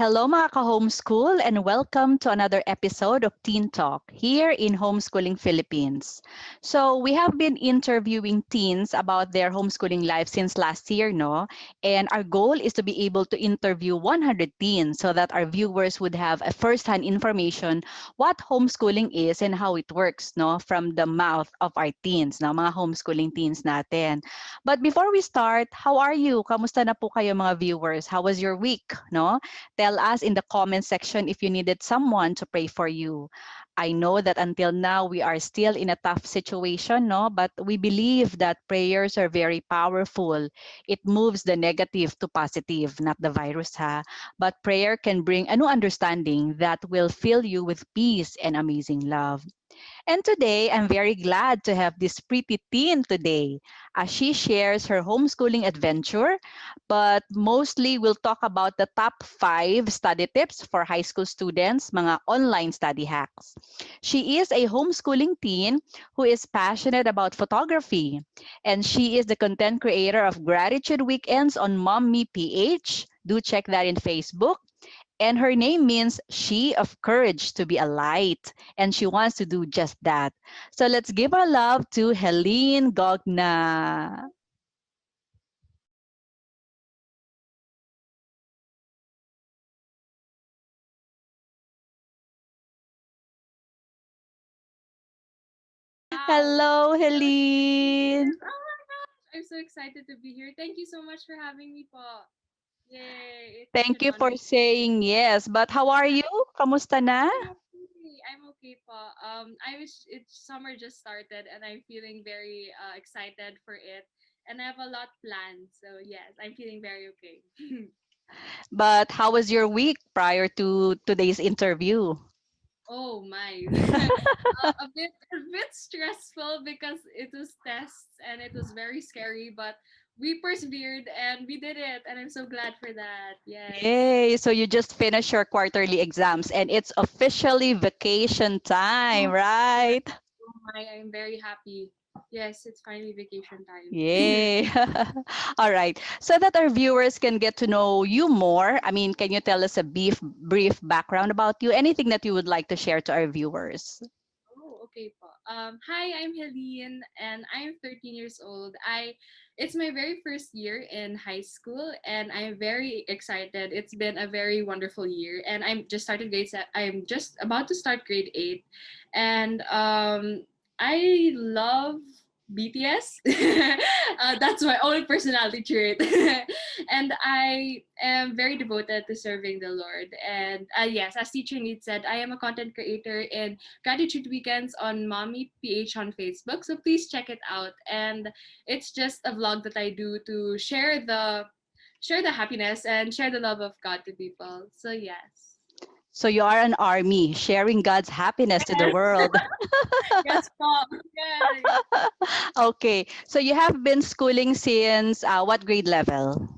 Hello mga ka-homeschool and welcome to another episode of Teen Talk here in Homeschooling Philippines. So we have been interviewing teens about their homeschooling life since last year, no? And our goal is to be able to interview 100 teens so that our viewers would have a first-hand information what homeschooling is and how it works, no? From the mouth of our teens, no? Mga homeschooling teens natin. But before we start, how are you? Kamusta na po kayo mga viewers? How was your week, no? Tell us in the comment section if you needed someone to pray for you. I know that until now we are still in a tough situation, no? But we believe that prayers are very powerful. It moves the negative to positive, not the virus, ha? But prayer can bring a new understanding that will fill you with peace and amazing love. And today, I'm very glad to have this pretty teen today as she shares her homeschooling adventure, but mostly we'll talk about the top 5 study tips for high school students, mga online study hacks. She is a homeschooling teen who is passionate about photography, and she is the content creator of Gratitude Weekends on MomMePh. Do check that in Facebook. And her name means she of courage to be a light. And she wants to do just that. So let's give our love to Helene Gogna. Wow. Hello, Hello, Helene. Jen. Oh my gosh, I'm so excited to be here. Thank you so much for having me po. Yay, it's such Thank an you for honor. saying yes. But how are you? Kamusta na? I'm okay po. Summer just started and I'm feeling very excited for it. And I have a lot planned. So yes, I'm feeling very okay. But how was your week prior to today's interview? Oh my. A bit stressful because it was tests and it was very scary, but we persevered and we did it and I'm so glad for that. Yes. Yay! So you just finished your quarterly exams and it's officially vacation time, Oh my, right? oh my, I'm very happy. Yes, it's finally vacation time. Yay. All right. So that our viewers can get to know you more, I mean, can you tell us a brief background about you? Anything that you would like to share to our viewers? Oh, okay po. Hi, I'm Helene and I'm 13 years old. It's my very first year in high school and I'm very excited. It's been a very wonderful year and I'm just about to start grade 8 and I love BTS. That's my only personality trait. And I am very devoted to serving the Lord. And yes, as Teacher Need said, I am a content creator in Gratitude Weekends on Mommy PH on Facebook. So please check it out. And it's just a vlog that I do to share the happiness and share the love of God to people. So yes. So you are an army sharing God's happiness to the Yes. world. Yes, Pop. Yes. Okay. So you have been schooling since what grade level?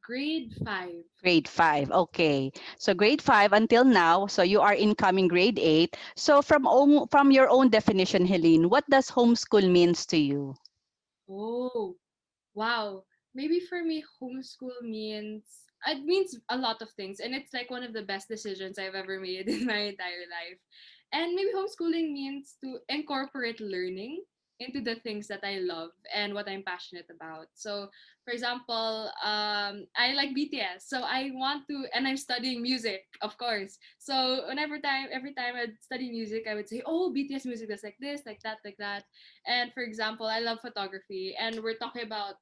Grade 5. Grade 5. Okay. So grade 5 until now, so you are incoming grade 8. So from your own definition, Helene, what does homeschool means to you? Oh, wow. Maybe for me, homeschool means it means a lot of things, and it's like one of the best decisions I've ever made in my entire life. And maybe homeschooling means to incorporate learning into the things that I love and what I'm passionate about. So, for example, I like BTS, so I want to, and I'm studying music, of course. So, every time I'd study music, I would say, "Oh, BTS music is like this, like that, like that." And for example, I love photography, and we're talking about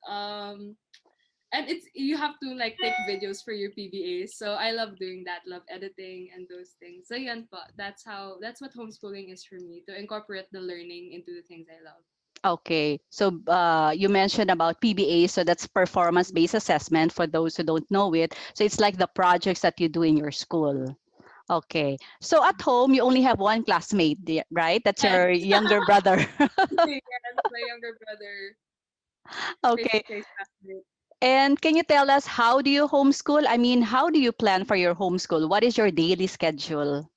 and it's you have to like take videos for your PBAs. So I love doing that, love editing and those things. So yan po, that's what homeschooling is for me, to incorporate the learning into the things I love. Okay. So you mentioned about PBA, so that's performance-based assessment for those who don't know it. So it's like the projects that you do in your school. Okay. So at home, you only have one classmate, right? That's Yes, your younger brother. yes, my younger brother, face Okay. to face classmate. And can you tell us how do you homeschool? I mean, how do you plan for your homeschool? What is your daily schedule?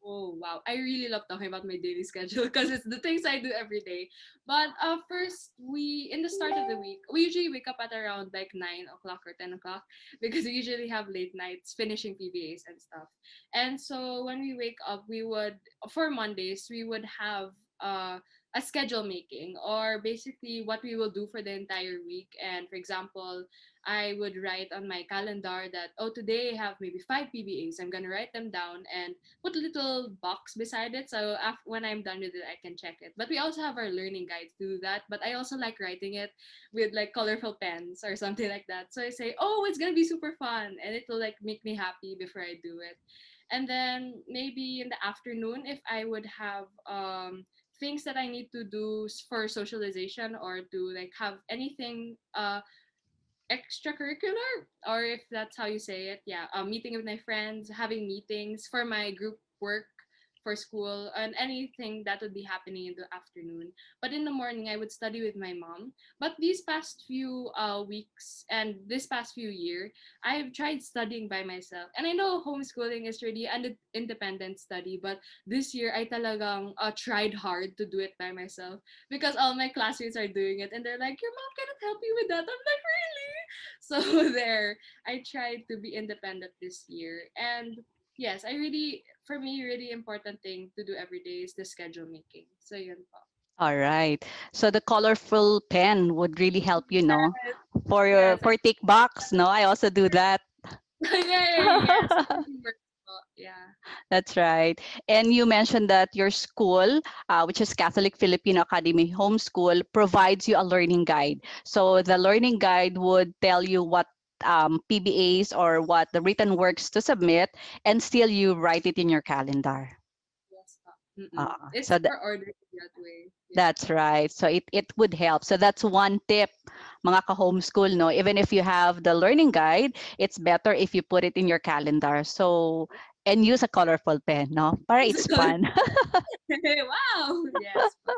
Oh, wow. I really love talking about my daily schedule because it's the things I do every day. But first, in the start of the week, we usually wake up at around like 9 o'clock or 10 o'clock because we usually have late nights finishing PBAs and stuff. And so when we wake up, for Mondays, we would have a schedule making, or basically what we will do for the entire week. And for example, I would write on my calendar that, oh, today I have maybe 5 PBAs. I'm going to write them down and put a little box beside it, so when I'm done with it I can check it. But we also have our learning guides to do that, but I also like writing it with like colorful pens or something like that, so I say, oh, it's gonna be super fun and it will like make me happy before I do it. And then maybe in the afternoon, if I would have things that I need to do for socialization, or to like have anything extracurricular, or if that's how you say it, yeah, meeting with my friends, having meetings for my group work for school, and anything that would be happening in the afternoon. But in the morning I would study with my mom. But these past few weeks and this past few year, I've tried studying by myself, and I know homeschooling is really an independent study, but this year I talagang tried hard to do it by myself, because all my classmates are doing it and they're like, your mom cannot help you with that. I'm like, really? So there, I tried to be independent this year. And yes, for me, really important thing to do every day is the schedule making. So yun po. All right. So the colorful pen would really help you, no? Yes, For your yes. for tick box, no? I also do that. Yay, yes. It really works po. Yeah. That's right. And you mentioned that your school, which is Catholic Filipino Academy Homeschool, provides you a learning guide. So the learning guide would tell you what PBAs or what the written works to submit, and still you write it in your calendar. Yes po. Mm-mm. Uh, It's so super ordered that way. Yeah. that's right. So it would help. So that's one tip, mga ka-homeschool, no? Even if you have the learning guide, it's better if you put it in your calendar. So, and use a colorful pen, no? Para It's a it's color. fun. Wow. Yes po.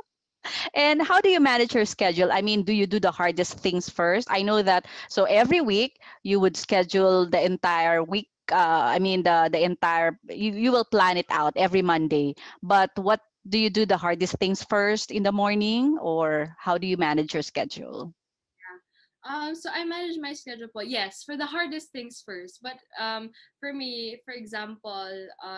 And how do you manage your schedule? I mean, do you do the hardest things first? I know that. So every week you would schedule the entire week. I mean, the entire you will plan it out every Monday. But what do you do the hardest things first in the morning, or how do you manage your schedule? Yeah. So I manage my schedule po. Yes, for the hardest things first. But for me, for example,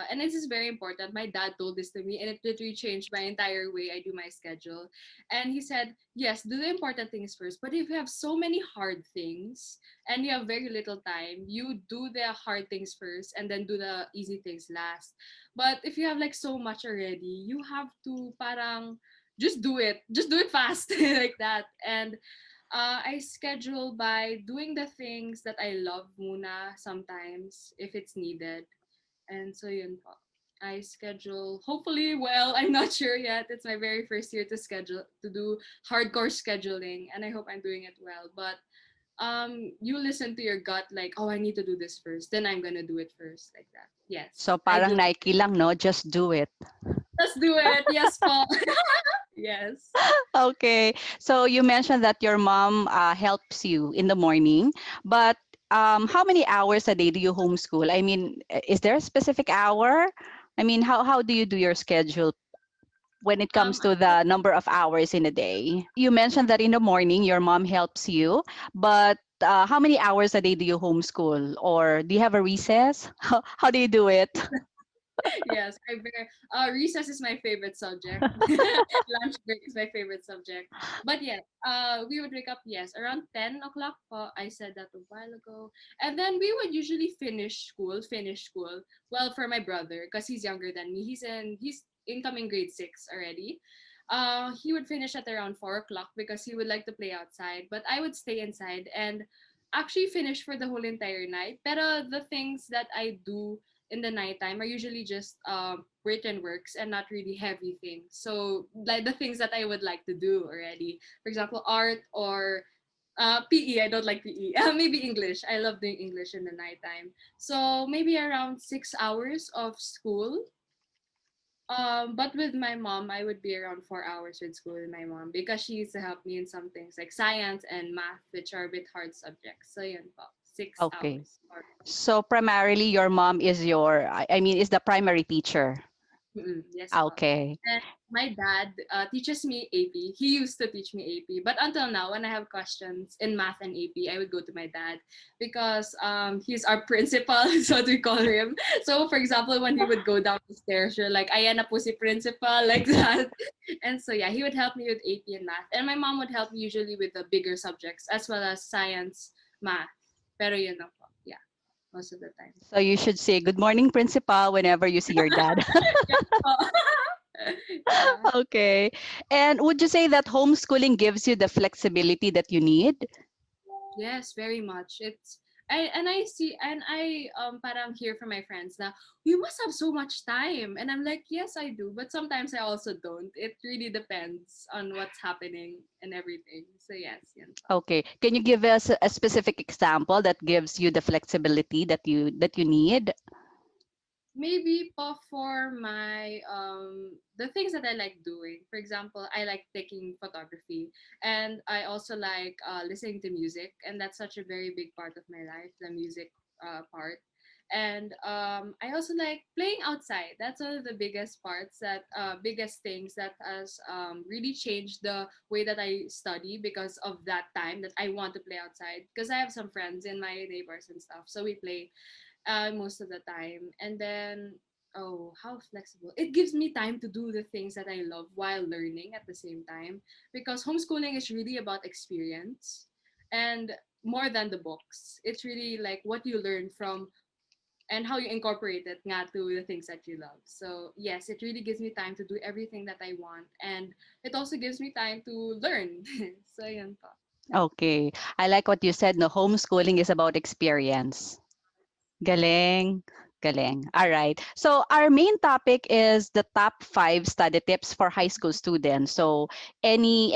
and this is very important. My dad told this to me, and it literally changed my entire way I do my schedule. And he said, yes, do the important things first. But if you have so many hard things and you have very little time, you do the hard things first and then do the easy things last. But if you have like so much already, you have to parang just do it fast like that. And I schedule by doing the things that I love muna sometimes if it's needed. And so yun po. I schedule hopefully well, I'm not sure yet. It's my very first year to do hardcore scheduling, and I hope I'm doing it well. But you listen to your gut like, oh, I need to do this first. Then I'm gonna do it first like that. So Yes. I parang do. Nike lang, no? Just do it. Let's do it. Yes po. Yes. Okay. So you mentioned that your mom helps you in the morning, but how many hours a day do you homeschool? I mean, is there a specific hour? I mean, how do you do your schedule when it comes to the number of hours in a day? You mentioned that in the morning your mom helps you, but how many hours a day do you homeschool? Or do you have a recess? How do you do it? Yes, recess is my favorite subject. Lunch break is my favorite subject. But yeah, we would wake up, yes, around 10 o'clock. I said that a while ago. And then we would usually finish school. Well, for my brother, because he's younger than me, he's incoming grade 6 already. He would finish at around 4 o'clock because he would like to play outside. But I would stay inside and actually finish for the whole entire night. Pero the things that I do in the nighttime are usually just written works and not really heavy things. So like the things that I would like to do already. For example, art or PE. I don't like PE. Maybe English. I love doing English in the nighttime. So maybe around 6 hours of school. But with my mom, I would be around 4 hours with school with my mom because she used to help me in some things like science and math, which are a bit hard subjects. So yun po, six Okay. hours. Or So primarily your mom is is the primary teacher. Yes po. Okay. And my dad teaches me AP. He used to teach me AP, but until now, when I have questions in math and AP, I would go to my dad because he's our principal, is what we call him. So, for example, when he would go down the stairs, you're like, "Ayan na po si principal," like that. And so, yeah, he would help me with AP and math, and my mom would help me usually with the bigger subjects as well as science, math. Pero yun na po, yeah, most of the time. So you should say good morning, principal, whenever you see your dad. Yes po. Yeah. Okay. And would you say that homeschooling gives you the flexibility that you need? Yes, very much. I see and I parang hear from my friends na you must have so much time, and I'm like, yes, I do, but sometimes I also don't. It really depends on what's happening and everything. So yes, yan pa. Okay. Can you give us a specific example that gives you the flexibility that you need? Maybe pa for my the things that I like doing. For example, I like taking photography, and I also like listening to music, and that's such a very big part of my life, the music part. And I also like playing outside. That's one of the biggest parts that biggest things that has really changed the way that I study because of that time that I want to play outside. Because I have some friends in my neighbors and stuff, so we play most of the time. And then, oh, how flexible. It gives me time to do the things that I love while learning at the same time. Because homeschooling is really about experience and more than the books. It's really like what you learn from and how you incorporate it nga to the things that you love. So yes, it really gives me time to do everything that I want. And it also gives me time to learn. So yun po. Okay. I like what you said. No, homeschooling is about experience. Galing. Galing. All right. So our main topic is the top 5 study tips for high school students. So any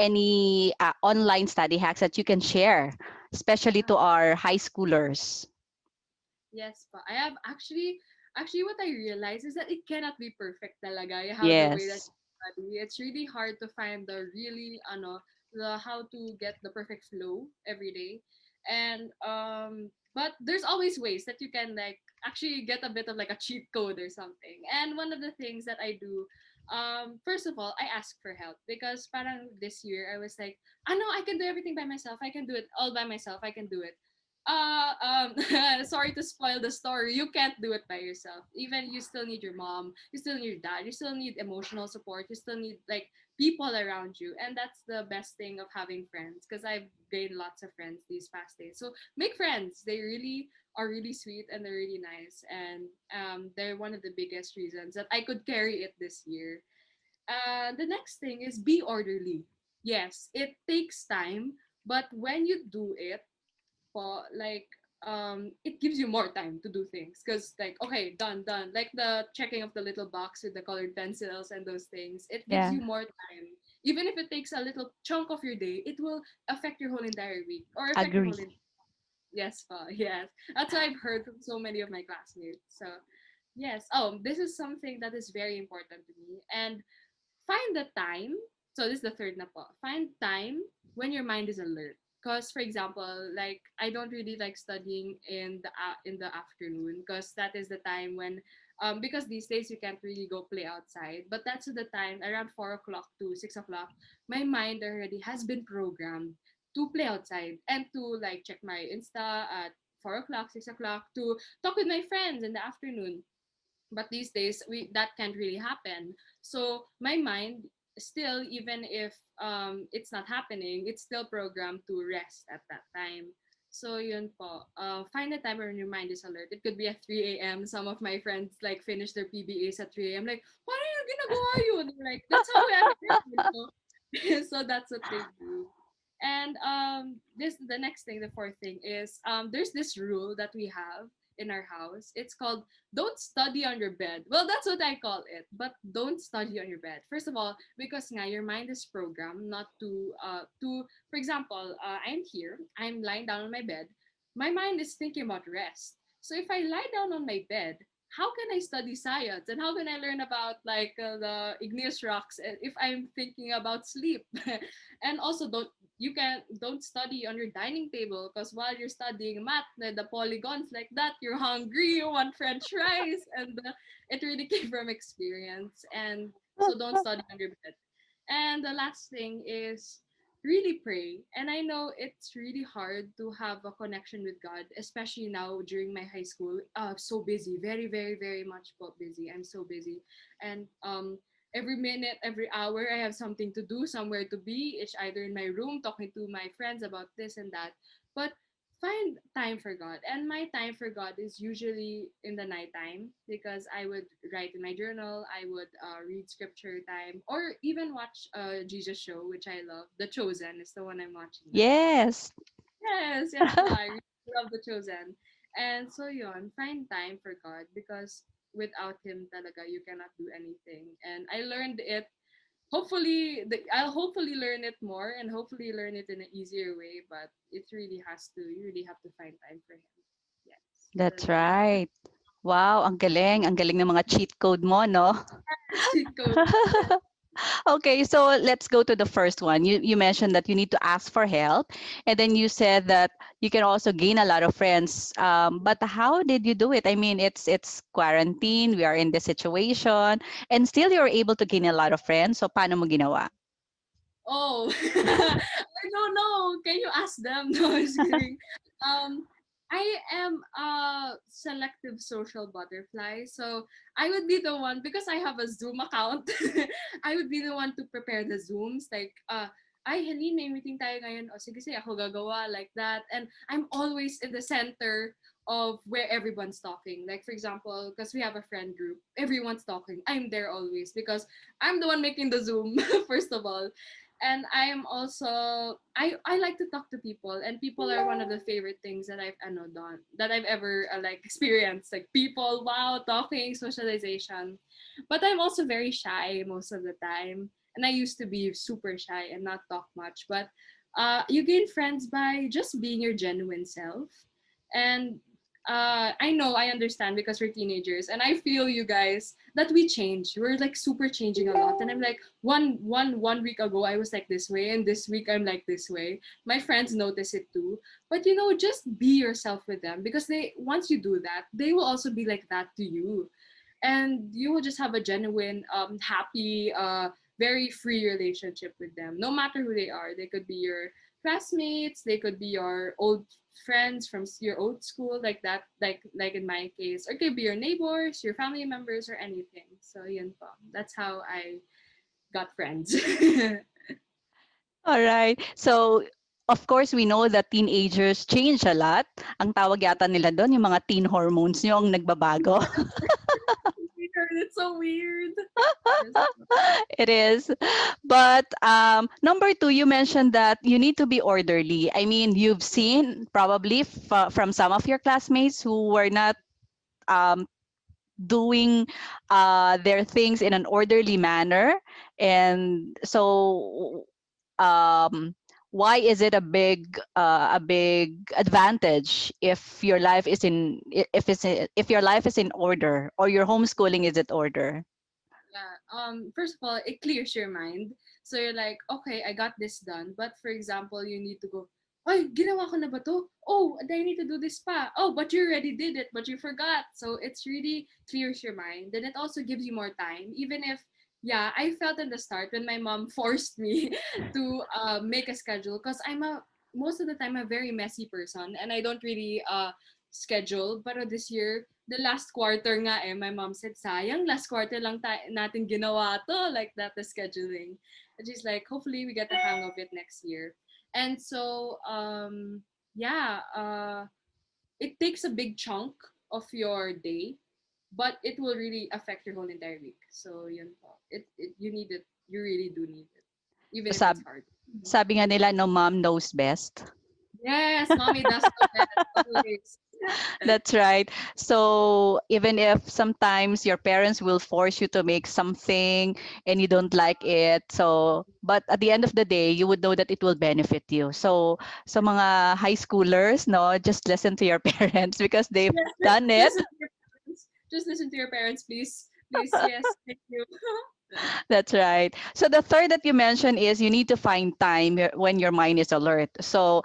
online study hacks that you can share, especially to our high schoolers. Yes, but I have actually what I realized is that it cannot be perfect talaga how the way that Yes. you study. It's really hard to find the really the how to get the perfect flow every day. And but there's always ways that you can like actually get a bit of like a cheat code or something. And one of the things that I do first of all, I ask for help because parang this year I was like, I know I can do everything by myself. I can do it all by myself. I can do it sorry to spoil the story. You can't do it by yourself. Even you still need your mom, you still need your dad, you still need emotional support, you still need like people around you. And that's the best thing of having friends because I've gained lots of friends these past days. So make friends. They really are really sweet and they're really nice. And they're one of the biggest reasons that I could carry it this year. The next thing is be orderly. Yes, it takes time, but when you do it, po, like it gives you more time to do things because like okay done like the checking of the little box with the colored pencils and those things, it gives Yeah. you more time. Even if it takes a little chunk of your day, it will affect your whole entire week or affect your Agree. whole yes pa, yes, that's what I've heard from so many of my classmates. So yes, oh, this is something that is very important to me. And find the time. So this is the third na po. Find time when your mind is alert. Because for example, like I don't really like studying in the afternoon because that is the time when because these days you can't really go play outside. But that's the time around 4 o'clock to 6 o'clock. My mind already has been programmed to play outside and to like check my Insta at 4 o'clock, 6 o'clock to talk with my friends in the afternoon, but these days we that can't really happen. So my mind still, even if it's not happening, it's still programmed to rest at that time. So yun po, find a time when your mind is alert. It could be at 3 a.m. Some of my friends like finish their PBAs at 3 a.m. Like, what are you ginagawa yun? They're like, that's how I work. So that's what they do. And this the next thing, the fourth thing is there's this rule that we have in our house. It's called don't study on your bed. Well, that's what I call it. But don't study on your bed. First of all, because nga, your mind is programmed not to for example, I'm here, I'm lying down on my bed. My mind is thinking about rest. So if I lie down on my bed, how can I study science and how can I learn about like the igneous rocks if I'm thinking about sleep? And also don't study on your dining table because while you're studying math, the polygons like that, you're hungry, you want French fries, and it really came from experience. And so don't study on your bed. And the last thing is really pray. And I know it's really hard to have a connection with God, especially now during my high school. So busy, very, very, very much busy. I'm so busy, and every minute, every hour, I have something to do, somewhere to be. It's either in my room talking to my friends about this and that. But find time for God. And my time for God is usually in the nighttime because I would write in my journal, I would read scripture time, or even watch a Jesus show, which I love. The Chosen is the one I'm watching now. Yes. Yes, yes po, I really love The Chosen. And so yun, find time for God because without Him talaga, you cannot do anything. And I learned it I'll hopefully learn it more and hopefully learn it in an easier way, but it really has to you really have to find time for him. Yes. That's That's it. right. Wow, ang galing. Ang galing ng mga cheat code mo, no? Cheat code. Okay, so let's go to the first one. You mentioned that you need to ask for help, and then you said that you can also gain a lot of friends. But how did you do it? I mean, it's quarantine. We are in this situation, and still you're able to gain a lot of friends. So paano mo ginawa? Oh, I don't know. Can you ask them? No, I'm just kidding. Um, I am a selective social butterfly, so I would be the one because I have a Zoom account. I would be the one to prepare the Zooms, like ay, Helene, may meeting tayo ngayon. O, sige, sige, ako gagawa, like that. And I'm always in the center of where everyone's talking. Like, for example, because we have a friend group, everyone's talking. I'm there always because I'm the one making the Zoom, first of all. And I'm also I like to talk to people, and people are one of the favorite things that I've done that I've ever like experienced, like people, wow, talking, socialization. But I'm also very shy most of the time, and I used to be super shy and not talk much. But you gain friends by just being your genuine self. And I know, I understand because we're teenagers, and I feel you guys that we change. We're like super changing a lot, and I'm like one week ago I was like this way, and this week I'm like this way. My friends notice it too, but just be yourself with them because they once you do that, they will also be like that to you, and you will just have a genuine, happy, very free relationship with them, no matter who they are. They could be your classmates, they could be your old friends from your old school, like that, like in my case, or it could be your neighbors, your family members, or anything. So yun po. That's how I got friends. All right. So, of course, we know that teenagers change a lot. Ang tawag yata nila doon, yung mga teen hormones nyo ang nagbabago. It's so weird. Yes. It is. But number two, you mentioned that you need to be orderly. I mean, you've seen probably from some of your classmates who were not um, doing their things in an orderly manner. And so, um, why is it a big advantage if your life is if your life is in order or your homeschooling is in order? Yeah. First of all, it clears your mind. So you're like, okay, I got this done. But for example, you need to go, ay, ginawa ko na ba to? Oh, and I need to do this pa. Oh, but you already did it, but you forgot. So it's really clears your mind. Then it also gives you more time. Even if, yeah, I felt in the start when my mom forced me to make a schedule because most of the time, a very messy person and I don't really schedule. But this year, the last quarter nga my mom said, sayang, last quarter lang natin ginawa to, like that, the scheduling. And she's like, hopefully we get the hang of it next year. And so, yeah, it takes a big chunk of your day, but it will really affect your whole entire week. So, yun po. You need it. You really do need it, So even if it's hard. Mhm. sabi nga nila, no mom knows best. Yes, mommy does the best always. That's right. So even if sometimes your parents will force you to make something and you don't like it, so but at the end of the day, you would know that it will benefit you. So mga high schoolers, no, just listen to your parents because they've Yes, done it. listen to your parents. Just listen to your parents, please. Please, yes, thank you. That's right. So the third that you mentioned is you need to find time when your mind is alert. So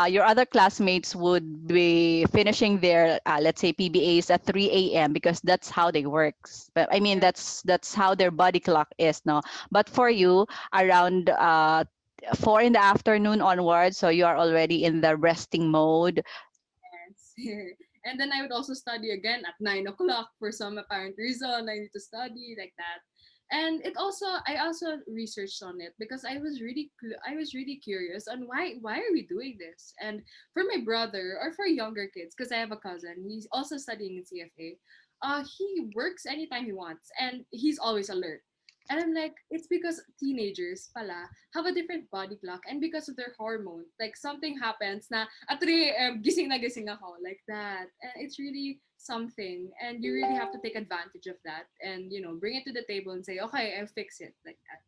your other classmates would be finishing their, let's say, PBAs at 3 a.m. because that's how they work. But I mean, Yeah. that's how their body clock is, no? But for you, around 4 in the afternoon onwards, so you are already in the resting mode. Yes. And then I would also study again at 9 o'clock for some apparent reason. I need to study like that. And I also researched on it because I was really curious on why are we doing this? And for my brother or for younger kids, because I have a cousin, he's also studying in CFA. He works anytime he wants, and he's always alert. And I'm like, it's because teenagers pala have a different body clock and because of their hormone. Like something happens na at 3 a.m. gising ako like that. And it's really something and you really have to take advantage of that and bring it to the table and say, okay, I'll fix it like that.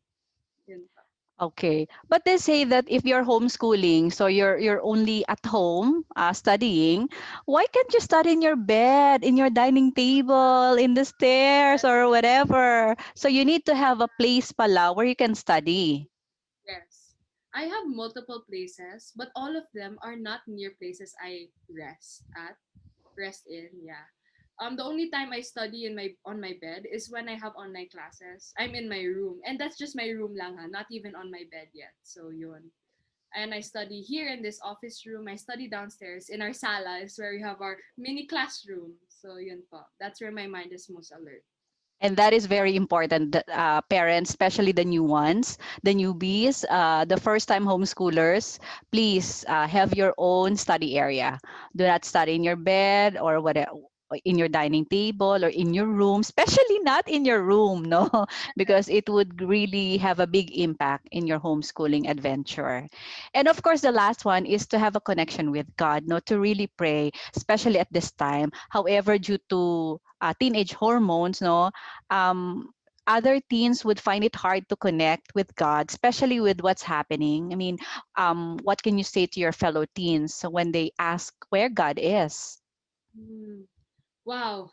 Yun pa. Okay. But they say that if you're homeschooling, so you're only at home studying, why can't you study in your bed, in your dining table, in the stairs or whatever? So you need to have a place pala where you can study. Yes. I have multiple places, but all of them are not near places I rest in, yeah. The only time I study on my bed is when I have online classes. I'm in my room, and that's just my room lang ha, not even on my bed yet. So yun. And I study here in this office room. I study downstairs in our sala is where we have our mini classroom. So yun po. That's where my mind is most alert. And that is very important. Parents, especially the new ones, the newbies, the first time homeschoolers, please have your own study area. Do not study in your bed or whatever, in your dining table or in your room, especially not in your room, no, because it would really have a big impact in your homeschooling adventure. And of course, the last one is to have a connection with God, no, to really pray, especially at this time. However, due to teenage hormones, no, um, other teens would find it hard to connect with God, especially with what's happening. I mean, what can you say to your fellow teens when they ask where God is? Hmm. Wow.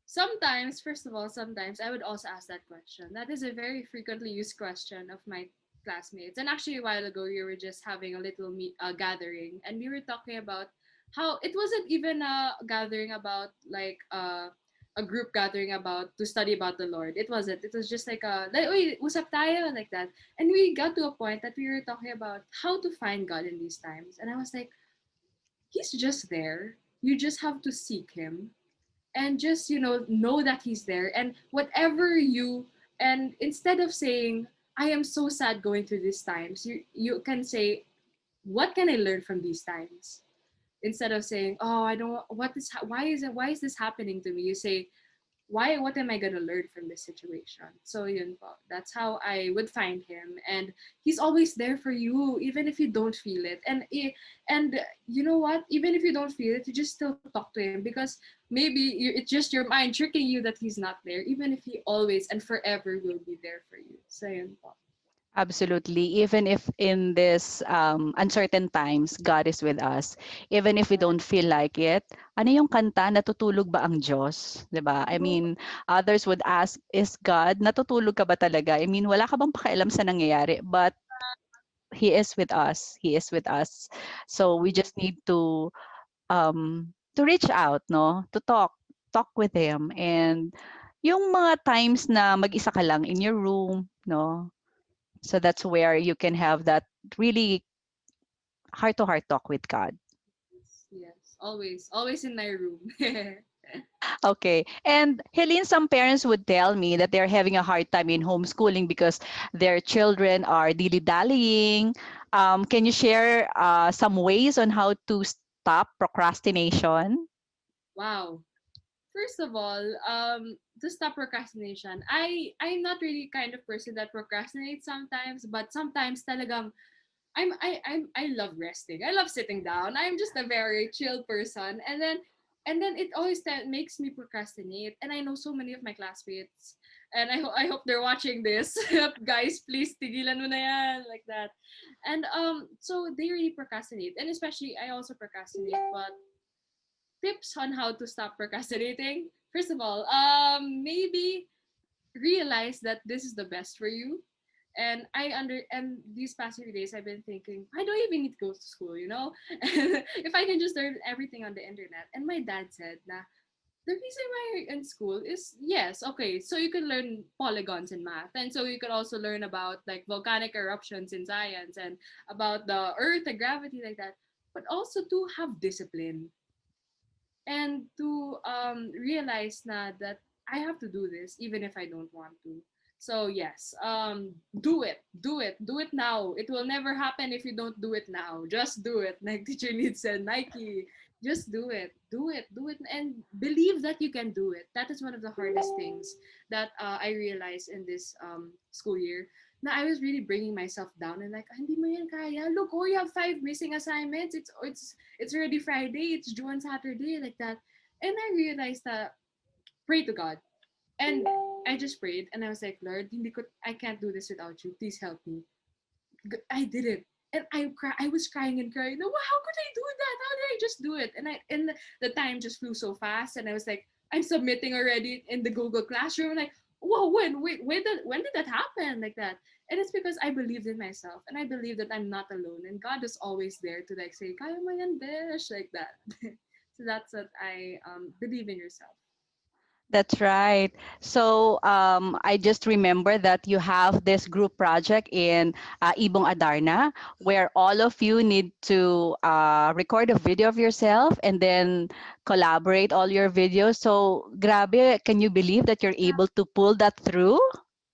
Sometimes, first of all, sometimes I would also ask that question. That is a very frequently used question of my classmates. And actually, a while ago, we were just having a little gathering, and we were talking about how it wasn't even a gathering about like a group gathering about to study about the Lord. It wasn't. It was just like, "Uy, usap tayo," like that. And we got to a point that we were talking about how to find God in these times. And I was like, He's just there. You just have to seek Him and just know that he's there and whatever you and instead of saying I am so sad going through these times, you can say what can I learn from these times instead of saying oh I don't why is this happening to me. You say what am I gonna learn from this situation? So yun po. That's how I would find him. And he's always there for you, even if you don't feel it. And you know what? Even if you don't feel it, you just still talk to him because maybe it's just your mind tricking you that he's not there, even if he always and forever will be there for you. So yun po. Absolutely. Even if in this uncertain times, God is with us. Even if we Yeah. don't feel like it. Ano yung kanta, natutulog ba ang Diyos? 'Di ba? I Oh, mean, others would ask, is God, natutulog ka ba talaga? I mean, wala ka bang pakialam sa nangyayari? But He is with us. He is with us. So we yeah. just need to reach out, no? To talk with Him. And yung mga times na mag-isa ka lang in your room, no? So that's where you can have that really heart to heart talk with God. Yes. Always in my room. Okay. And Helene, some parents would tell me that they're having a hard time in homeschooling because their children are dilly-dallying. Can you share some ways on how to stop procrastination? Wow. First of all, to stop procrastination, I'm not really kind of person that procrastinates sometimes, but sometimes talagang I love resting. I love sitting down. I'm just a very chill person, and then it always makes me procrastinate. And I know so many of my classmates, and I hope they're watching this. Guys, please tigilan mo na yan like that. And so they really procrastinate, and especially I also procrastinate, but tips on how to stop procrastinating. First of all, maybe realize that this is the best for you. And these past few days I've been thinking, I don't even need to go to school, you know? If I can just learn everything on the internet. And my dad said, nah, the reason why you're in school is, yes, okay, so you can learn polygons in math, and so you could also learn about like volcanic eruptions in science, and about the earth and gravity, like that, but also to have discipline, and to realize na that I have to do this even if I don't want to. So yes, do it now. It will never happen if you don't do it now. Just do it. Like Teacher Need said, Nike, just do it, and believe that you can do it. That is one of the hardest things that I realized in this school year. Na I was really bringing myself down and like, "Ah, hindi mo yan kaya. Look, oh, you have 5 missing assignments. It's already Friday. It's due on Saturday," like that. And I realized that pray to God. And I just prayed and I was like, Lord, I can't do this without you. Please help me. I did it. And I was crying and crying. No, how could I do that? How did I just do it? And the time just flew so fast. And I was like, I'm submitting already in the Google Classroom. Like, whoa, when did that happen? Like that. And it's because I believed in myself and I believe that I'm not alone. And God is always there to like say, Kaya mo yan, besh, like that. So that's what I believe in yourself. That's right. So I just remember that you have this group project in Ibong Adarna where all of you need to record a video of yourself and then collaborate all your videos. So, grabe, can you believe that you're able to pull that through?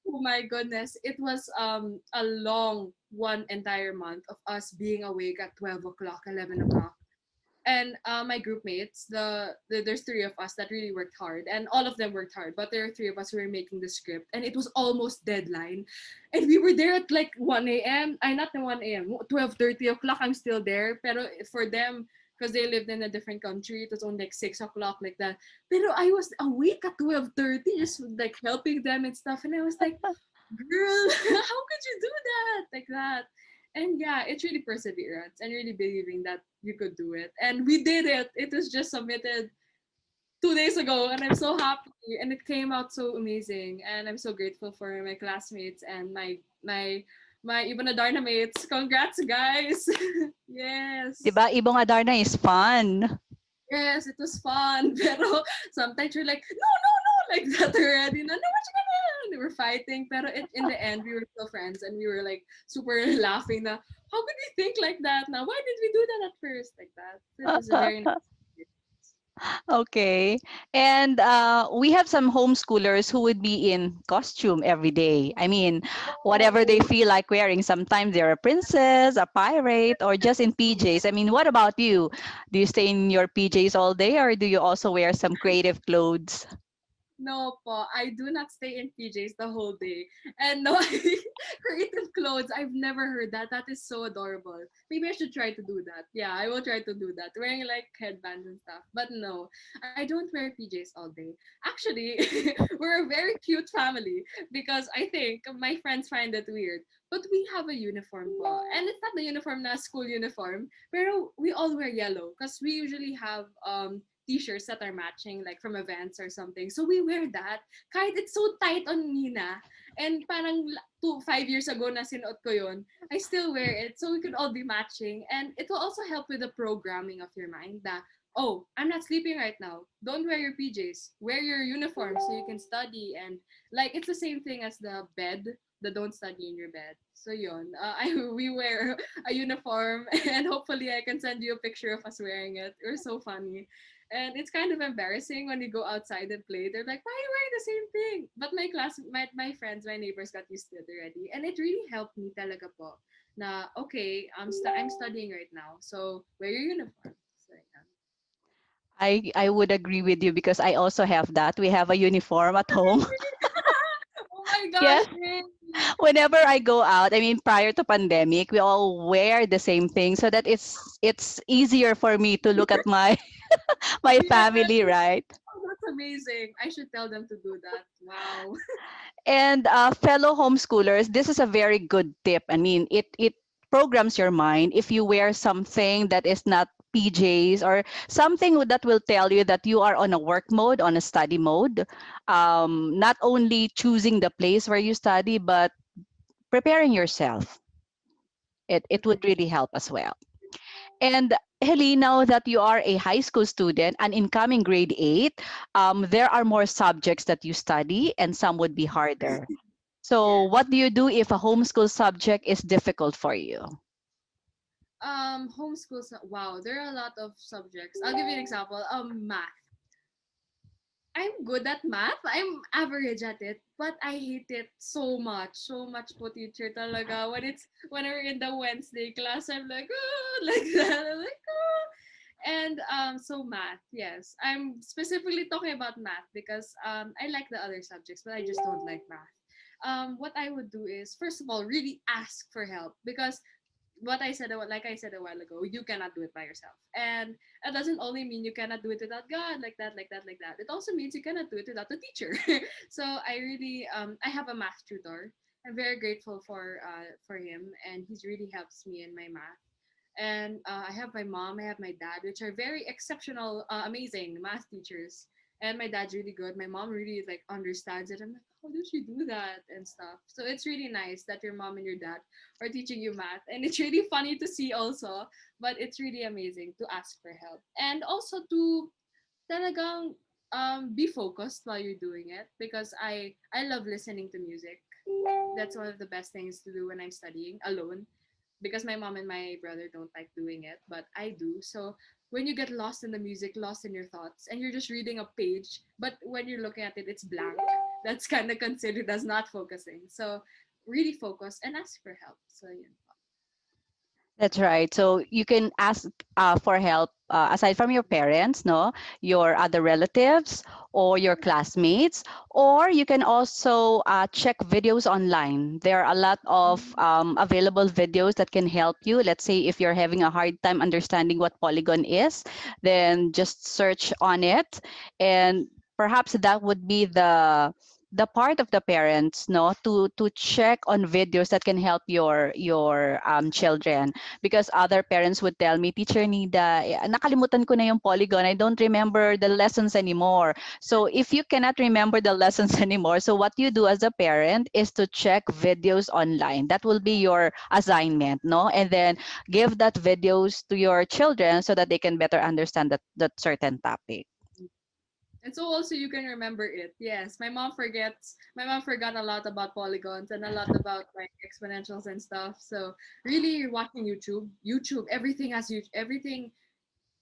Oh my goodness. It was a long one entire month of us being awake at 12 o'clock, 11 o'clock. And my group mates, there's three of us that really worked hard, and all of them worked hard, but there are three of us who were making the script, and it was almost deadline. And we were there at like 1 a.m. I not the 1 a.m. 12:30 o'clock. I'm still there. Pero for them, because they lived in a different country, it was only like 6 o'clock, like that. Pero I was awake at 12:30, just like helping them and stuff. And I was like, girl, how could you do that? Like that. And yeah, it's really perseverance and really believing that you could do it. And we did it. It was just submitted 2 days ago, and I'm so happy. And it came out so amazing. And I'm so grateful for my classmates and my even the Dynamates. Congrats, guys! Yes. 'Di ba? Ibong Adarna is fun. Yes, it was fun. Pero sometimes you're like, no, no, no, like that already. No, no, what you gonna? They were fighting. Pero in the end, we were still friends and we were like super laughing na, how could we think like that now? Why did we do that at first? Like that. So it was a very nice experience. Okay. And we have some homeschoolers who would be in costume every day. I mean, whatever they Oh, feel like wearing. Sometimes they're a princess, a pirate, or just in PJs. I mean, what about you? Do you stay in your PJs all day or do you also wear some creative clothes? no po, I do not stay in PJs the whole day. And no, creative clothes, I've never heard that. That is so adorable. Maybe I should try to do that. Yeah, I will try to do that. Wearing like headbands and stuff. But no, I don't wear PJs all day. Actually, we're a very cute family because I think my friends find it weird. But we have a uniform po. And it's not the uniform na school uniform. Pero we all wear yellow because we usually have t-shirts that are matching like from events or something. So we wear that. Kahit it's so tight on Nina. And parang 5 years ago na sinuot ko yun, I still wear it. So we could all be matching. And it will also help with the programming of your mind that, oh, I'm not sleeping right now. Don't wear your PJs. Wear your uniform so you can study. And like, it's the same thing as the bed, the don't study in your bed. So yun, we wear a uniform and hopefully I can send you a picture of us wearing it. We're so funny. And it's kind of embarrassing when we go outside and play. They're like, why are you wearing the same thing? But my friends, my neighbors got used to it already. And it really helped me talaga po na, okay, I'm studying right now. So wear your uniform. So, yeah. I would agree with you because I also have that. We have a uniform at home. Oh my gosh, Yes. really? Whenever I go out, I mean prior to pandemic, we all wear the same thing so that it's easier for me to look at my my Yes. family, right? Oh, that's amazing. I should tell them to do that. Wow. And fellow homeschoolers, this is a very good tip. I mean, it programs your mind if you wear something that is not PJs or something that will tell you that you are on a work mode, on a study mode. Not only choosing the place where you study, but preparing yourself. It would really help as well. And Heli, now that you are a high school student, an incoming grade 8, there are more subjects that you study and some would be harder. So, Yes. what do you do if a homeschool subject is difficult for you? Homeschool. Wow, there are a lot of subjects. I'll give you an example. Math. I'm good at math. I'm average at it, but I hate it so much. So much po teacher talaga. When we're in the Wednesday class, I'm like, oh, like that. I'm like, oh. And so math, yes. I'm specifically talking about math because I like the other subjects, but I just don't like math. What I would do is first of all really ask for help because like I said a while ago, you cannot do it by yourself. And it doesn't only mean you cannot do it without God, like that, like that, like that. It also means you cannot do it without a teacher. So I really, I have a math tutor. I'm very grateful for him, and he's really helps me in my math. And I have my mom, I have my dad, which are very exceptional, amazing math teachers. And my dad's really good. My mom really like understands it. I'm like, how does she do that and stuff? So it's really nice that your mom and your dad are teaching you math, and it's really funny to see also. But it's really amazing to ask for help and also to talagang be focused while you're doing it because I love listening to music. That's one of the best things to do when I'm studying alone because my mom and my brother don't like doing it, but I do. So when you get lost in the music, lost in your thoughts, and you're just reading a page, but when you're looking at it, it's blank. That's kind of considered as not focusing. So really focus and ask for help. So yeah. That's right. So you can ask for help aside from your parents, no, your other relatives or your classmates, or you can also check videos online. There are a lot of available videos that can help you. Let's say if you're having a hard time understanding what polygon is, then just search on it, and perhaps that would be the part of the parents, no, to check on videos that can help your children, because other parents would tell me, Teacher Nida, nakalimutan ko na yung polygon. I don't remember the lessons anymore. So if you cannot remember the lessons anymore, so what you do as a parent is to check videos online. That will be your assignment, no? And then give that videos to your children so that they can better understand that certain topic. And so also you can remember it. Yes, my mom forgets. My mom forgot a lot about polygons and a lot about like exponentials and stuff. So really watching YouTube, everything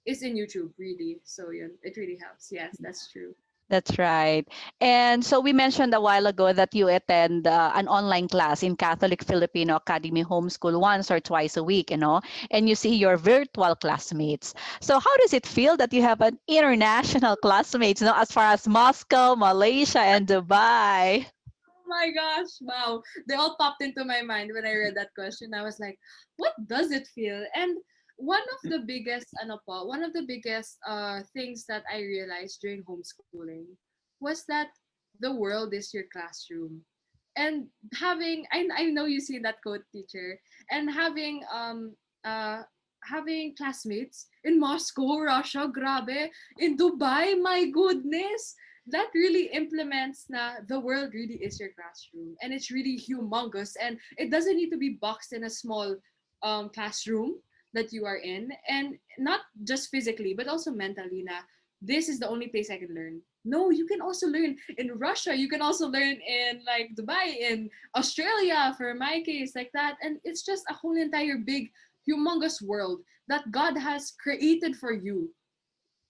is in YouTube really. So yeah, it really helps. Yes, that's true. That's right. And so we mentioned a while ago that you attend an online class in Catholic Filipino Academy Homeschool once or twice a week, and you see your virtual classmates. So how does it feel that you have an international classmates, as far as Moscow, Malaysia, and Dubai? Oh my gosh, wow. They all popped into my mind when I read that question. I was like, what does it feel? And one of the biggest things that I realized during homeschooling was that the world is your classroom. And I know you see that quote, teacher, and uh having classmates in Moscow, Russia, grabe, in Dubai, my goodness, that really implements na the world really is your classroom, and it's really humongous, and it doesn't need to be boxed in a small classroom that you are in, and not just physically but also mentally na this is the only place I can learn. No, you can also learn in Russia, you can also learn in like Dubai, in Australia for my case, like that. And it's just a whole entire big humongous world that God has created for you,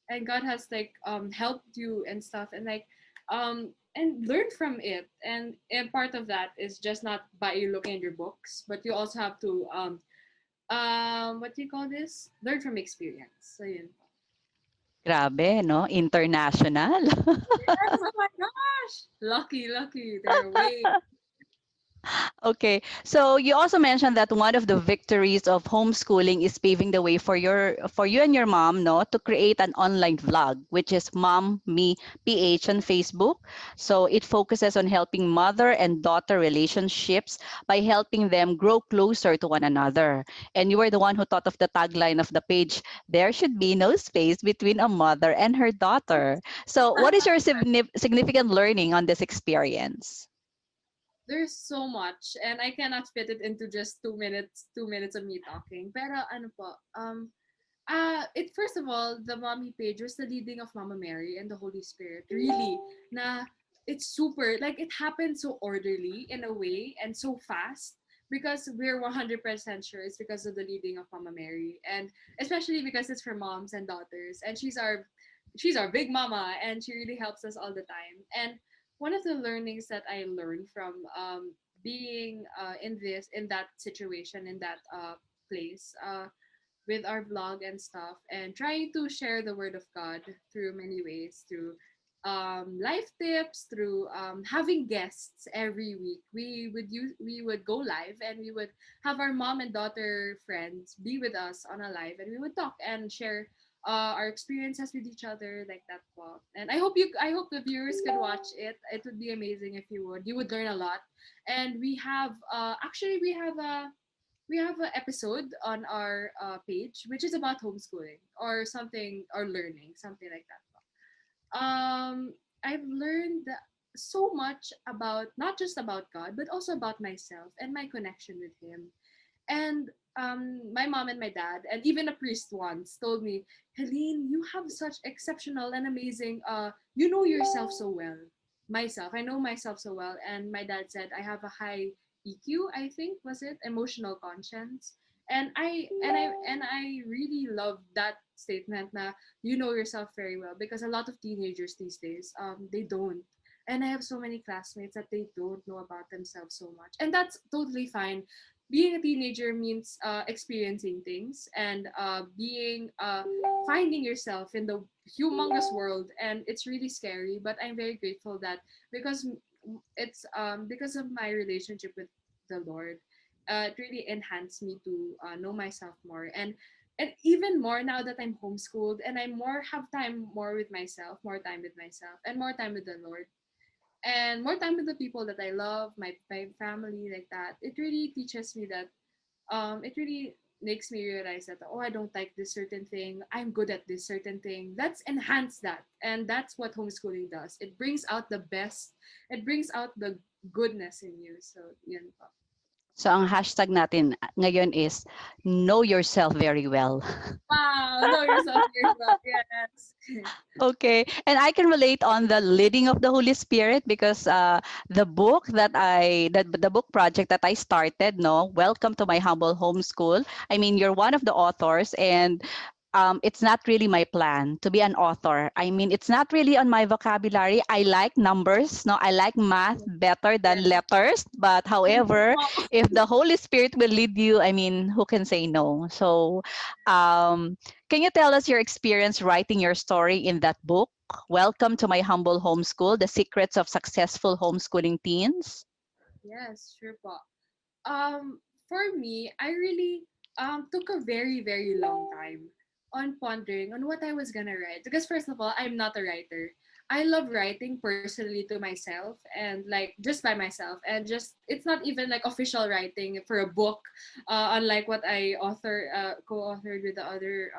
and God has like helped you and stuff, and like and learn from it. And part of that is just not by you looking at your books, but you also have to what do you call this, learn from experience. So yun. Grabe, no? International. Yes, oh my gosh, lucky they're way. Okay. So you also mentioned that one of the victories of homeschooling is paving the way for you and your mom, no, to create an online vlog, which is Mom Me PH on Facebook. So it focuses on helping mother and daughter relationships by helping them grow closer to one another. And you were the one who thought of the tagline of the page, there should be no space between a mother and her daughter. So what is your significant learning on this experience? There's so much, and I cannot fit it into just 2 minutes, 2 minutes of me talking. Pero ano po, it first of all, the mommy page was the leading of Mama Mary and the Holy Spirit. Really, na it's super like it happened so orderly in a way and so fast because we're 100% sure it's because of the leading of Mama Mary, and especially because it's for moms and daughters, and she's our big mama, and she really helps us all the time. And one of the learnings that I learned from being in that situation, in that place, with our vlog and stuff, and trying to share the word of God through many ways, through life tips, through having guests every week. We would go live, and we would have our mom and daughter friends be with us on a live, and we would talk and share our experiences with each other, like that po. And I hope the viewers could watch it. It would be amazing if you would learn a lot. And we have actually we have an episode on our page which is about homeschooling or something, or learning something like that. I've learned so much about, not just about God, but also about myself and my connection with Him. And my mom and my dad, and even a priest once, told me, Helene, you have such exceptional and amazing, you know yourself so well. Myself, I know myself so well. And my dad said, I have a high EQ, I think, was it? Emotional conscience. And I really love that statement na you know yourself very well, because a lot of teenagers these days, they don't. And I have so many classmates that they don't know about themselves so much. And that's totally fine. Being a teenager means experiencing things and being finding yourself in the humongous world, and it's really scary. But I'm very grateful that because it's because of my relationship with the Lord, it really enhanced me to know myself more, and even more now that I'm homeschooled and I more have time more with myself, more time with myself, and more time with the Lord, and more time with the people that I love, my family, like that. It really teaches me that it really makes me realize that, oh, I don't like this certain thing, I'm good at this certain thing. Let's enhance that. And that's what homeschooling does. It brings out the best, it brings out the goodness in you. So yun po. So ang hashtag natin ngayon is know yourself very well. Wow, know yourself very well. Yes. Okay, and I can relate on the leading of the Holy Spirit because the book that the book project that I started, no, Welcome to My Humble Homeschool. I mean, you're one of the authors, and it's not really my plan to be an author. I mean, it's not really on my vocabulary. I like numbers, no, I like math better than Yes. letters. But however, if the Holy Spirit will lead you, I mean, who can say no? So, um, can you tell us your experience writing your story in that book? Welcome to My Humble Homeschool: The Secrets of Successful Homeschooling Teens. Yes, sure po. For me, I really took a very, very long time on pondering on what I was gonna write. Because first of all, I'm not a writer. I love writing personally to myself, and like just by myself, and just it's not even like official writing for a book, unlike what I co-authored with the other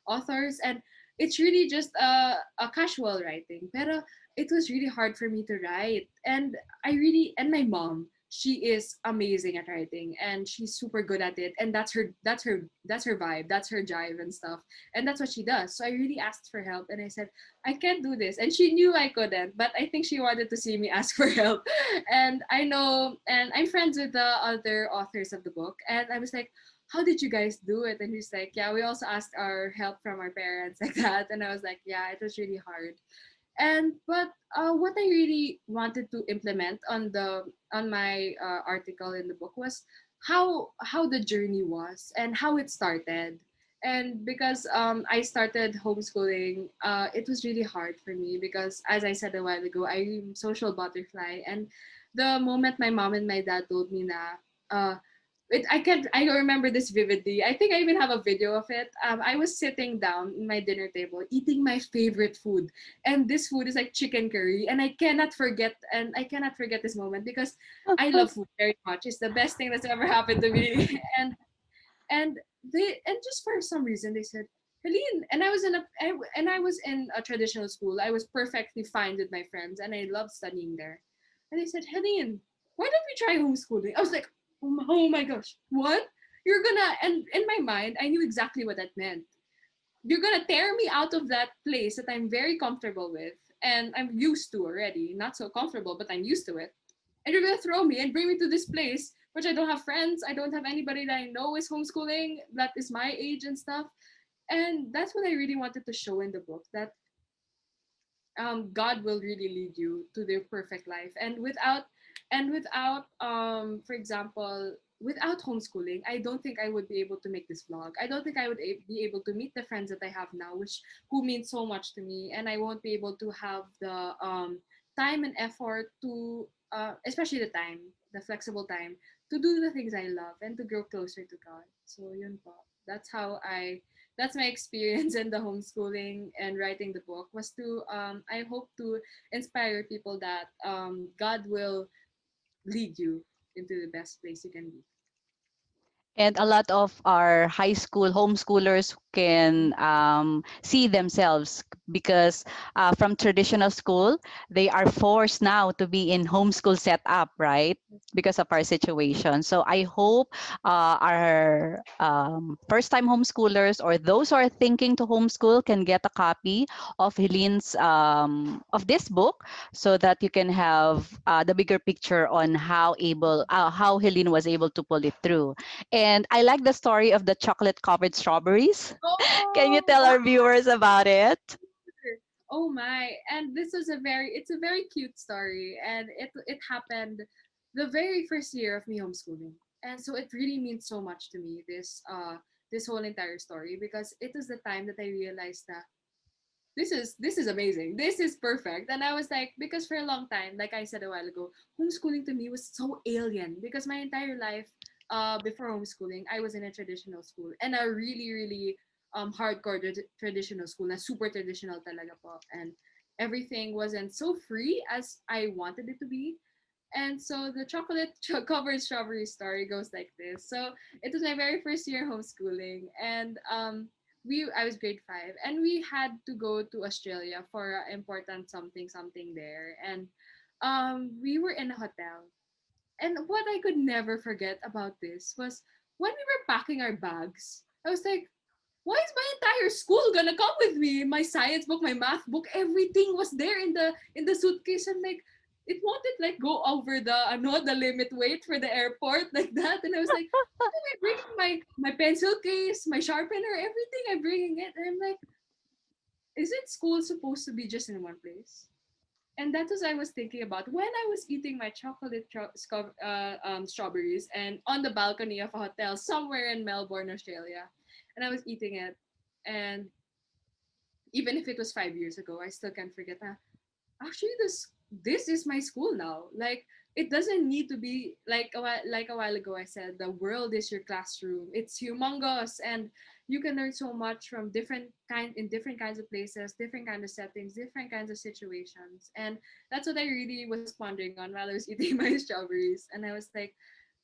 authors. And it's really just a casual writing. Pero it was really hard for me to write, and my mom, she is amazing at writing, and she's super good at it, and that's her vibe, that's her jive and stuff, and that's what she does. So I really asked for help, and I said, I can't do this, and she knew I couldn't, but I think she wanted to see me ask for help. And I know, and I'm friends with the other authors of the book, and I was like, how did you guys do it? And he's like, yeah, we also asked our help from our parents, like that. And I was like, yeah, it was really hard. And but what I really wanted to implement on my article in the book was how the journey was and how it started. And because I started homeschooling, it was really hard for me because, as I said a while ago, I'm social butterfly, and the moment my mom and my dad told me na, uh, I remember this vividly. I think I even have a video of it. I was sitting down in my dinner table eating my favorite food, and this food is like chicken curry, and I cannot forget this moment because I love food very much. It's the best thing that's ever happened to me, and and and just for some reason they said, Helene, and I was in a traditional school. I was perfectly fine with my friends, and I loved studying there. And they said, Helene, why don't we try homeschooling? I was like, oh my gosh, what? You're gonna, and in my mind, I knew exactly what that meant. You're gonna tear me out of that place that I'm very comfortable with and I'm used to already. Not so comfortable, but I'm used to it. And you're gonna throw me and bring me to this place which I don't have friends, I don't have anybody that I know is homeschooling that is my age and stuff. And that's what I really wanted to show in the book, that God will really lead you to the perfect life. And for example, without homeschooling, I don't think I would be able to make this vlog. I don't think I would be able to meet the friends that I have now, which who mean so much to me, and I won't be able to have the time and effort to, especially the flexible time to do the things I love and to grow closer to God. So yun po. That's my experience in the homeschooling and writing the book, was to I hope to inspire people that God will lead you into the best place you can be. And a lot of our high school homeschoolers can see themselves because from traditional school, they are forced now to be in homeschool setup, right? Because of our situation. So I hope our first time homeschoolers or those who are thinking to homeschool can get a copy of Helene's of this book so that you can have the bigger picture on how Helene was able to pull it through. And I like the story of the chocolate covered strawberries. Can you Oh, tell our viewers about it? oh my. And this was it's a very cute story, and it happened the very first year of me homeschooling. And so it really means so much to me, this whole entire story, because it was the time that I realized that this is amazing. This is perfect. And I was like, because for a long time, like I said a while ago, homeschooling to me was so alien, because my entire life, before homeschooling, I was in a traditional school, and a really, really hardcore traditional school, na super traditional talaga po. And everything wasn't so free as I wanted it to be. And so the covered strawberry story goes like this. So it was my very first year homeschooling, and we I was grade 5, and we had to go to Australia for an important something something there, and we were in a hotel. And what I could never forget about this was when we were packing our bags. I was like, why is my entire school gonna come with me? My science book, my math book, everything was there in the suitcase. And like, it wanted like go over the limit weight for the airport like that. And I was like, why am I bringing my pencil case, my sharpener, everything? I'm bringing it. And I'm like, isn't school supposed to be just in one place? And that was I was thinking about when I was eating my strawberries and on the balcony of a hotel somewhere in Melbourne, Australia, and I was eating it, and even if it was 5 years ago, I still can't forget that. Actually, this is my school now. Like, it doesn't need to be like a while ago. I said the world is your classroom. It's humongous, and you can learn so much from different kinds of places, different kind of settings, different kinds of situations. And that's what I really was pondering on while I was eating my strawberries. And I was like,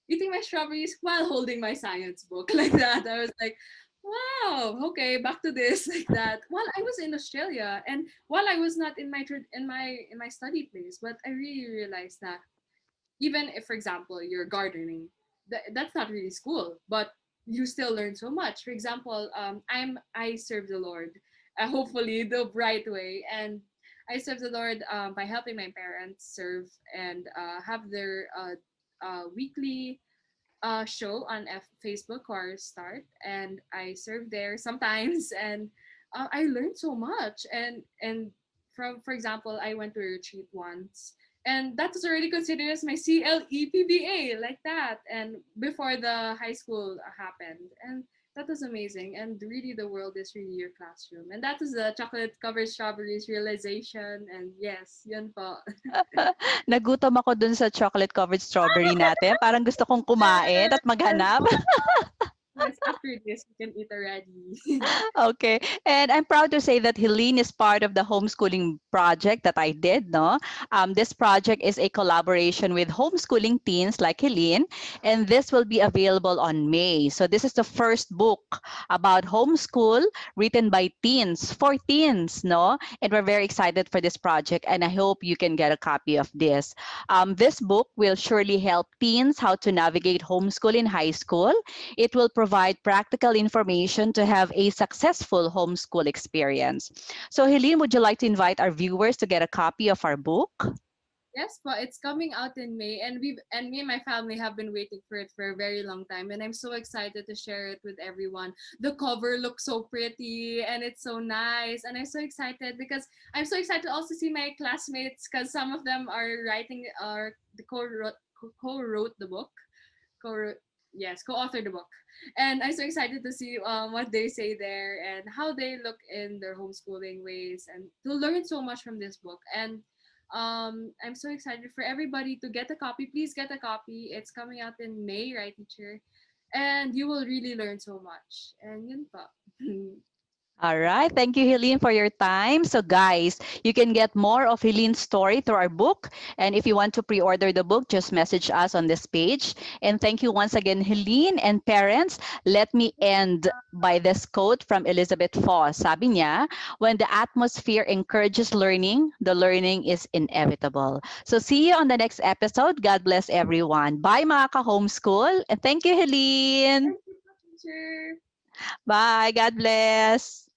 eating my strawberries while holding my science book like that. I was like, wow, okay, back to this like that. While I was in Australia, and while I was not in my study place, but I really realized that even if, for example, you're gardening, that's not really school, but you still learn so much. For example, I serve the Lord, hopefully the right way, and I serve the Lord by helping my parents serve and have their weekly show on Facebook or Start, and I serve there sometimes, and I learned so much. And from for example, I went to a retreat once, and that was already considered as my CLEPBA like that, and before the high school happened, and that was amazing. And really, the world is really your classroom. And that was the chocolate covered strawberries realization. And yes, yun po. Nagutom ako dun sa chocolate covered strawberry natin. Parang gusto kong kumain at Yes, maghanap. yes, after this, we can eat already. Okay. And I'm proud to say that Helene is part of the homeschooling project that I did, no? This project is a collaboration with homeschooling teens like Helene, and this will be available on May. So this is the first book about homeschool written by teens, for teens, no? And we're very excited for this project, and I hope you can get a copy of this. This book will surely help teens how to navigate homeschool in high school. It will provide practical information to have a successful homeschool experience. So, Helene, would you like to invite our viewers to get a copy of our book? Yes, but it's coming out in May, and me and my family have been waiting for it for a very long time, and I'm so excited to share it with everyone. The cover looks so pretty, and it's so nice, and I'm so excited because I'm so excited to also see my classmates because some of them are writing the co-wrote the book, co yes, co-authored the book, and I'm so excited to see what they say there and how they look in their homeschooling ways and to learn so much from this book. And I'm so excited for everybody to get a copy. Please get a copy. It's coming out in May, right, teacher? And you will really learn so much. And yun pa. All right. Thank you, Helene, for your time. So, guys, you can get more of Helene's story through our book. And if you want to pre order the book, just message us on this page. And thank you once again, Helene. And parents, let me end by this quote from Elizabeth Foss. Sabi niya, when the atmosphere encourages learning, the learning is inevitable. So, see you on the next episode. God bless everyone. Bye, mga ka-homeschool. And thank you, Helene. Thank you, teacher. Bye. God bless.